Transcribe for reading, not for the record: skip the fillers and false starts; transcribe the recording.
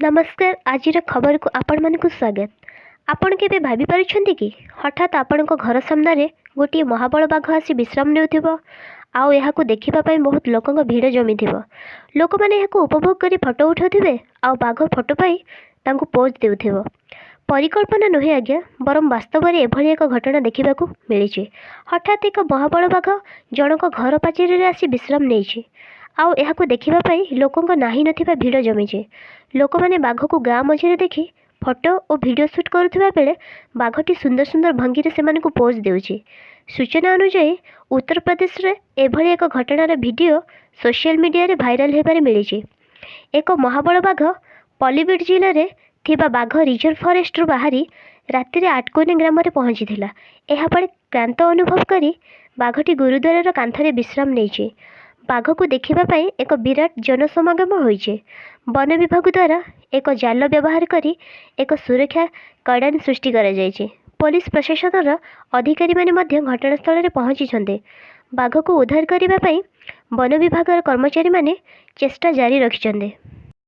नमस्कार। आज खबर को आपण मानक स्वागत। आपण के भाभी पारिछंती कि हठात आपण घर सामने गोटे महाबल बाघ आसी विश्राम नेउथिबो आउ एहाकू देखिबा पई बहुत लोकंक भीड़ जमीथिबो। लोक माने एहाकू उपभोग करी फोटो उठाउथिबे आउ बाघ फोटो पाई तांकू पोज देउथिबो। परिकल्पना नुहे आज्ञा, बरम वास्तव में एभली एक घटना देखा मिली। हठात एक महाबल बाघ जनक घर पाचेरी रे आसी विश्राम नहीं आउ एहाकू देखिबापाई लोकंक नाही नथिबा भीड़ जमीचे। लोक मैंने बाघ को गाँ मझे देखी फोटो और वीडियो शूट करुवा बेले बाघटी सुंदर सुंदर भंगी से पोज देउछि। सूचना अनुसार उत्तर प्रदेश रे एभली एक घटनार वीडियो सोशल मीडिया रे भाइराल होबार मिली। एक महाबल बाघ पॉलीवुड जिले में थिबा बाघ रिजर्व फॉरेस्ट रु बाहरी राति आटकोनी ग्राम में पहुँची। यापर क्लांत अनुभव करी बाघटी गुरुद्वार कांथरे विश्राम नहीं। बाघ को देखापी एक विराट जनसमागम होइछे। वन विभाग द्वारा एक जाल व्यवहार करी एक सुरक्षा कड़ान सृष्टि करा जायछि। पुलिस प्रशासन अधिकारी माने घटनास्थल में पहुंची बाघ को उद्धार करने वन विभाग कर्मचारी माने चेष्टा जारी रखिछन्ते।